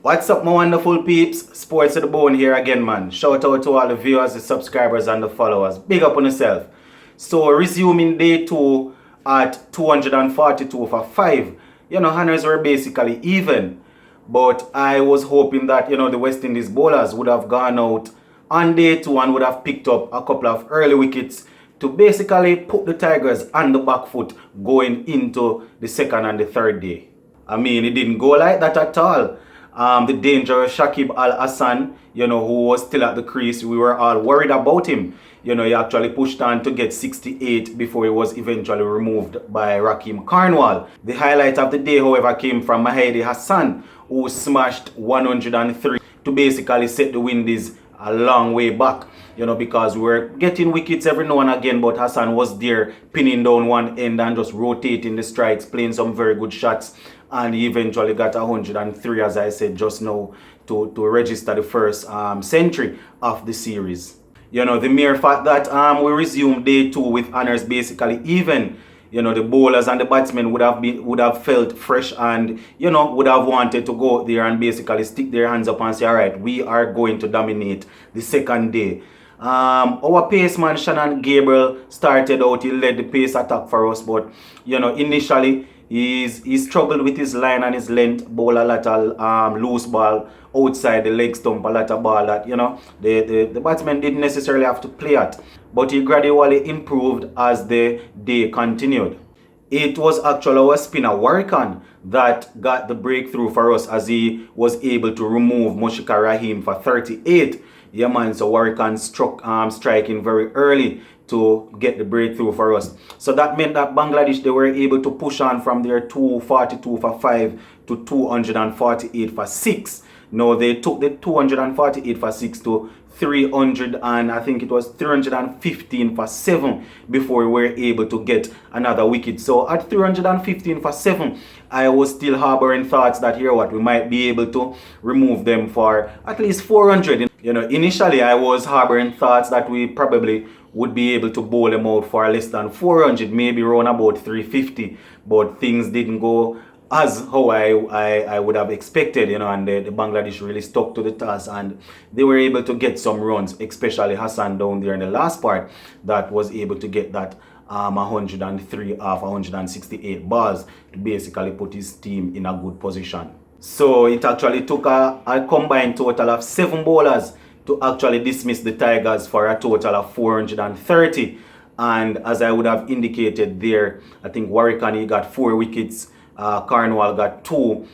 What's up, my wonderful peeps? Sports to the bone here again, man. Shout out to all the viewers, the subscribers, and the followers. Big up on yourself. So, resuming day 2 at 242 for 5. Honors were basically even. But I was hoping that, the West Indies bowlers would have gone out on day 2 and would have picked up a couple of early wickets to basically put the Tigers on the back foot going into the second and the third day. I mean, it didn't go like that at all. The dangerous Shakib Al Hasan, who was still at the crease, we were all worried about him. He actually pushed on to get 68 before he was eventually removed by Rakeem Carnwall. The highlight of the day, however, came from Mahedi Hassan, who smashed 103 to basically set the Windies a long way back, because we were getting wickets every now and again, but Hassan was there pinning down one end and just rotating the strikes, playing some very good shots, and he eventually got 103, as I said just now, to register the first century of the series. The mere fact that we resumed day 2 with honors basically even, the bowlers and the batsmen would have felt fresh and, would have wanted to go out there and basically stick their hands up and say, all right, we are going to dominate the second day. Our paceman Shannon Gabriel started out, he led the pace attack for us, but, initially, he struggled with his line and his length, bowl a lot of loose ball outside the leg stump, a lot of ball that, the batsman didn't necessarily have to play at. But he gradually improved as the day continued. It was actually our spinner Warrican that got the breakthrough for us as he was able to remove Mushfiqur Rahim for 38. Yeah, man, so Warrican struck striking very early to get the breakthrough for us. So that meant that Bangladesh, they were able to push on from their 242 for 5 to 248 for 6. Now they took the 248 for 6 to 300 and I think it was 315 for 7 before we were able to get another wicket. So at 315 for 7, I was still harboring thoughts that we might be able to remove them for at least 400. Initially I was harboring thoughts that we probably would be able to bowl them out for less than 400, maybe around about 350, but things didn't go as how I would have expected, and the Bangladesh really stuck to the task and they were able to get some runs, especially Hassan down there in the last part that was able to get that 103 off 168 balls to basically put his team in a good position. So it actually took a combined total of 7 bowlers to actually dismiss the Tigers for a total of 430. And as I would have indicated there, I think Warrican, he got 4 wickets, Carnwall got 2,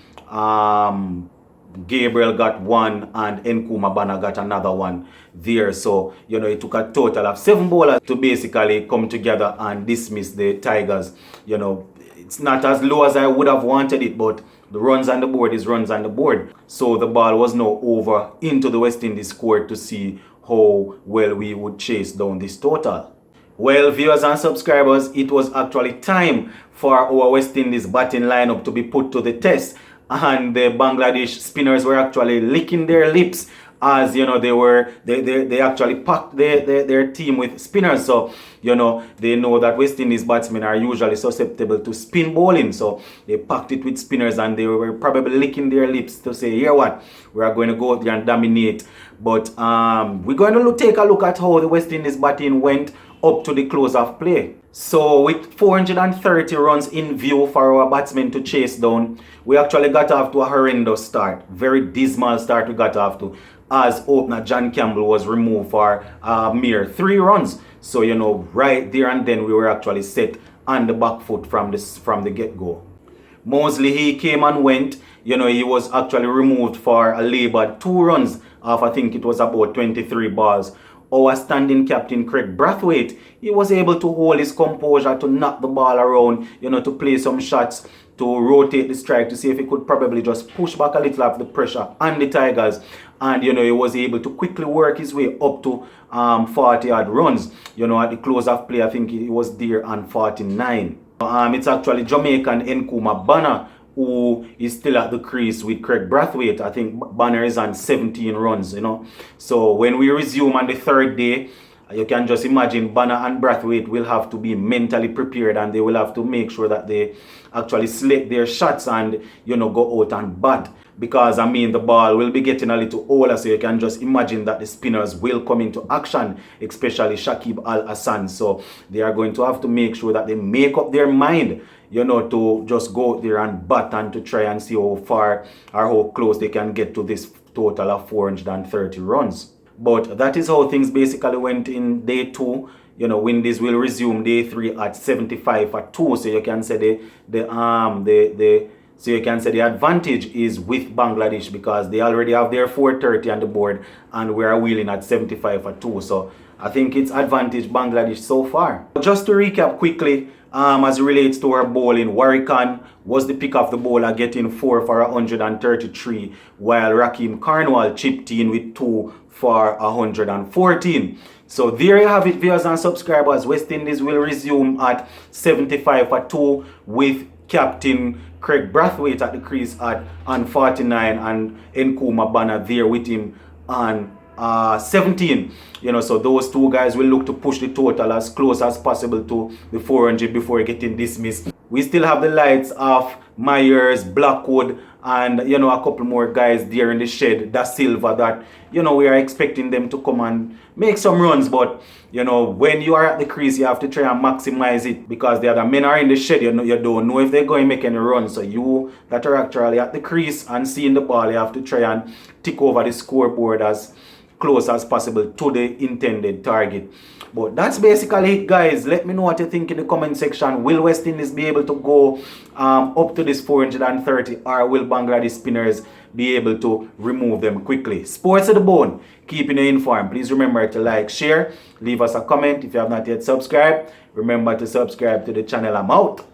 Gabriel got 1, and Nkrumah Bana got another 1 there. So, it took a total of 7 bowlers to basically come together and dismiss the Tigers. It's not as low as I would have wanted it, but the runs on the board is runs on the board. So the ball was now over into the West Indies court to see how well we would chase down this total. Well, viewers and subscribers, it was actually time for our West Indies batting lineup to be put to the test. And the Bangladesh spinners were actually licking their lips as they actually packed their team with spinners. So they know that West Indies batsmen are usually susceptible to spin bowling, so they packed it with spinners and they were probably licking their lips to say, here what, we are going to go out there and dominate. But we're going to take a look at how the West Indies batting went up to the close of play. So with 430 runs in view for our batsmen to chase down, we actually got off to a horrendous start. Very dismal start we got off to, as opener John Campbell was removed for a mere 3 runs. So right there and then we were actually set on the back foot from the get-go. Mosley, he came and went. He was actually removed for a labored 2 runs off, I think it was about 23 balls. Our standing captain Craig Brathwaite, he was able to hold his composure, to knock the ball around, to play some shots, to rotate the strike, to see if he could probably just push back a little of the pressure on the Tigers. And he was able to quickly work his way up to 40 odd runs. At the close of play, I think he was there on 49. It's actually Jamaican Nkrumah Bana who is still at the crease with Craig Brathwaite. I think Banner is on 17 runs, So when we resume on the 3rd day, you can just imagine Banner and Brathwaite will have to be mentally prepared and they will have to make sure that they actually select their shots and, go out and bat. because I mean the ball will be getting a little older, so you can just imagine that the spinners will come into action, especially Shakib Al Hassan. So they are going to have to make sure that they make up their mind, to just go out there and bat and to try and see how far or how close they can get to this total of 430 runs. But that is how things basically went in day 2. Windies will resume day 3 at 75 for 2. So you can say so you can say the advantage is with Bangladesh, because they already have their 430 on the board and we are wheeling at 75 for 2. So I think it's advantage Bangladesh so far. Just to recap quickly, as it relates to our bowling, Warrican was the pick of the bowler, getting 4 for 133, while Rakeem Carnwall chipped in with 2 for 114. So there you have it, viewers and subscribers. West Indies will resume at 75 for 2 with Captain Craig Brathwaite at the crease on 49 and Nkrumah Banner there with him on 17. So those two guys will look to push the total as close as possible to the 400 before getting dismissed. We still have the lights of Myers, Blackwood, and a couple more guys there in the shed, Da Silva, that we are expecting them to come and make some runs. But when you are at the crease, you have to try and maximize it, because the other men are in the shed. You don't know if they're going to make any runs. So you that are actually at the crease and seeing the ball, you have to try and tick over the scoreboard as close as possible to the intended target. But that's basically it, guys. Let me know what you think in the comment section. Will West Indies be able to go up to this 430, or will Bangladesh spinners be able to remove them quickly? Sports to the Bone, keeping you informed. Please remember to like, share, leave us a comment. If you have not yet subscribed, remember to subscribe to the channel. I'm out.